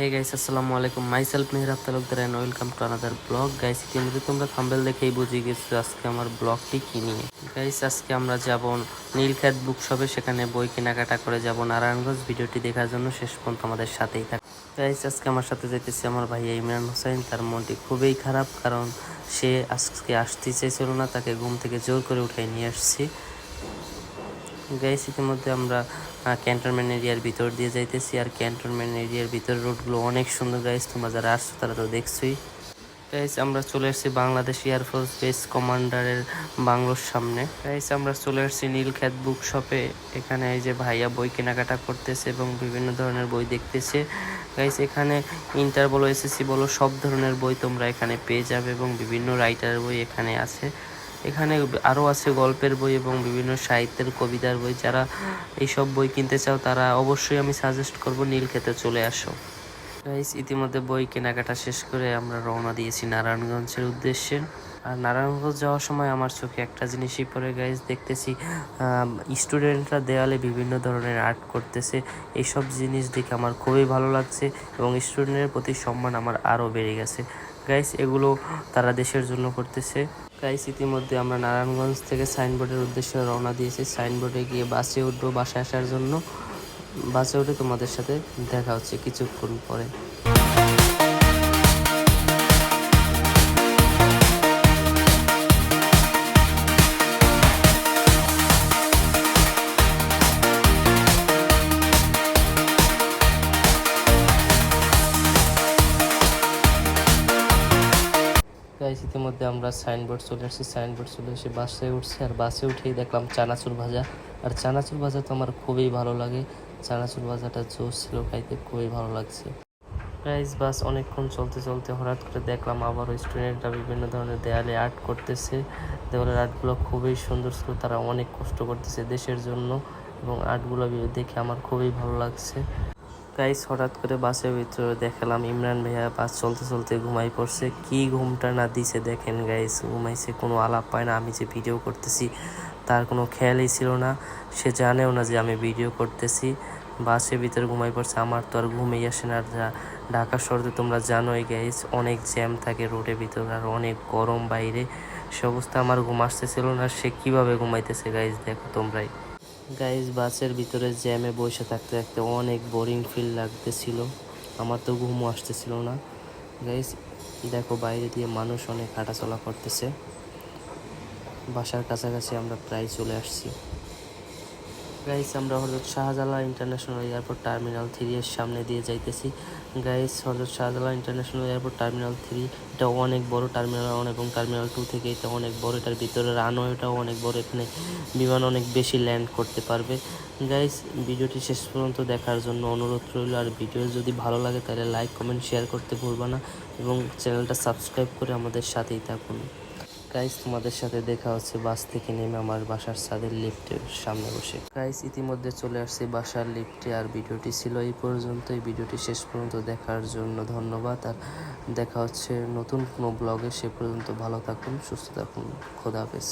হে guys, আসসালামু আলাইকুম। Myself Mehrab Talukdar and welcome to another blog. Guys, ইতিমধ্যে তোমরা থাম্বনেল দেখেই বুঝে গেছো আজকে আমার ব্লগটি কি নিয়ে। গাইস, আজকে আমরা যাব নীলক্ষেত বুক শপে, সেখানে বই কেনাকাটা করে যাব নারায়ণগঞ্জ। ভিডিওটি দেখার জন্য শেষ পর্যন্ত আমাদের সাথেই থাক। গাইস, আজকে আমার সাথে যাইতেছি আমার ভাইয়া ইমরান হোসেন। তার মনটি খুবই খারাপ, কারণ সে আজকে আসতে চাইছিল না, তাকে ঘুম থেকে জোর করে উঠাই নিয়ে আসছি। গাইস, ইতিমধ্যে আমরা ক্যান্টনমেন্ট এরিয়ার ভিতর দিয়ে যাইতেছি, আর ক্যান্টনমেন্ট এরিয়ার ভিতর রোডগুলো অনেক সুন্দর। গাইস, তোমরা যারা আসছো তারা তো দেখছোই। গাইস, আমরা চলে এসেছি বাংলাদেশ এয়ারফোর্স বেস কমান্ডারের বাংলোর সামনে। গাইস, আমরা চলে এসেছি নীলক্ষেত বুক শপে। এখানে এই যে ভাইয়া বই কেনাকাটা করতেছে এবং বিভিন্ন ধরনের বই দেখতেছে। গাইস, এখানে ইন্টার বলো, এসএসসি বলো, সব ধরনের বই তোমরা এখানে পেয়ে যাবে এবং বিভিন্ন রাইটারের বই এখানে আছে। এখানে আরও আছে গল্পের বই এবং বিভিন্ন সাহিত্যের, কবিতার বই। যারা এইসব বই কিনতে চাও তারা অবশ্যই আমি সাজেস্ট করব নীলক্ষেতে চলে আসো। গাইস, ইতিমধ্যে বই কেনাকাটা শেষ করে আমরা রওনা দিয়েছি নারায়ণগঞ্জের উদ্দেশ্যে। আর নারায়ণগঞ্জ যাওয়ার সময় আমার চোখে একটা জিনিসই পড়ে। গাইস, দেখতেছি স্টুডেন্টরা দেওয়ালে বিভিন্ন ধরনের আর্ট করতেছে। এইসব জিনিস দেখে আমার খুবই ভালো লাগছে এবং স্টুডেন্টের প্রতি সম্মান আমার আরও বেড়ে গেছে। গাইস, এগুলো তারা দেশের জন্য করতেছে। গাইস, ইতিমধ্যে আমরা নারায়ণগঞ্জ থেকে সাইনবোর্ডের উদ্দেশ্যে রওনা দিয়েছি। সাইনবোর্ডে গিয়ে বাসে উঠবো বাসায় আসার জন্য। বাসে উঠে তোমাদের সাথে দেখা হচ্ছে কিছুক্ষণ পরে। গাইস, ইতিমধ্যে আমরা সাইনবোর্ড চলে আসছি। সাইনবোর্ড চলে এসে বাসে উঠছি, আর বাসে উঠেই দেখলাম চানাচুর ভাজা। আর চানাচুর ভাজা তো আমার খুবই ভালো লাগে। চানাচুর ভাজাটা জোস ছিল, খাইতে খুবই ভালো লাগছে। গাইস, বাস অনেকক্ষণ চলতে চলতে হঠাৎ করে দেখলাম আবারও স্টুডেন্টরা বিভিন্ন ধরনের দেয়ালে আর্ট করতেছে। দেওয়ালের আর্টগুলো খুবই সুন্দর ছিল, তারা অনেক কষ্ট করতেছে দেশের জন্য এবং আর্টগুলো দেখে আমার খুবই ভালো লাগছে। গাইস, হঠাৎ করে বাসের ভিতরে দেখালাম ইমরান ভাইয়া বাস চলতে চলতে ঘুমাই পড়ছে। কি ঘুমটা না দিছে দেখেন গাইস, ঘুমাইছে, কোনো আলাপ পায় না। আমি যে ভিডিও করতেছি তার কোনো খেয়ালই ছিল না, সে জানেও না যে আমি ভিডিও করতেছি। বাসের ভিতরে ঘুমাই পড়ছে। আমার তো আর ঘুমেই আসে না। ঢাকা শহরে তোমরা জানোই গাইস, অনেক জ্যাম থাকে রোডের ভিতর, আর অনেক গরম বাইরে। সে অবস্থা আমার ঘুম আসতেছিল না। সে কিভাবে ঘুমাইতেছে গাইস, দেখো তোমরাই। গাইস, বাসের ভিতরে জ্যামে বসে থাকতে থাকতে অনেক বোরিং ফিল লাগতেছিল। আমার তো ঘুমও আসতেছিল না। গাইস, দেখো বাইরে দিয়ে মানুষ অনেক হাঁটাচলা করতেছে। বাসার কাছাকাছি আমরা প্রায় চলে আসছি। গাইস, আমরা Hazrat Shahjalal international airport terminal 3 এর সামনে দিয়ে যাইতেছি। Guys, Hazrat Shahjalal international airport terminal 3 এটা অনেক বড়। টার্মিনাল 1 এবং টার্মিনাল 2 থেকে এটা অনেক বড়। এটার ভিতরে রানওয়েটাও অনেক বড়, এখানে বিমান অনেক বেশি ল্যান্ড করতে পারবে। গাইস, ভিডিওটি শেষ পর্যন্ত দেখার জন্য অনুরোধ রইল। আর ভিডিও যদি ভালো লাগে তাহলে লাইক, কমেন্ট, শেয়ার করতে ভুলবা না এবং চ্যানেলটা সাবস্ক্রাইব করে আমাদের সাথেই থাকুন। গাইস, তোমাদের সাথে দেখা হচ্ছে বাস থেকে নেমে আমার বাসার ছাদের লিফটের সামনে বসে। গাইস, ইতিমধ্যে চলে আসছি বাসার লিফটে। আর ভিডিওটি ছিল এই পর্যন্তই। ভিডিওটি শেষ পর্যন্ত দেখার জন্য ধন্যবাদ। আর দেখা হচ্ছে নতুন কোনো ব্লগে। সে পর্যন্ত ভালো থাকুন, সুস্থ থাকুন। খোদা হাফেজ।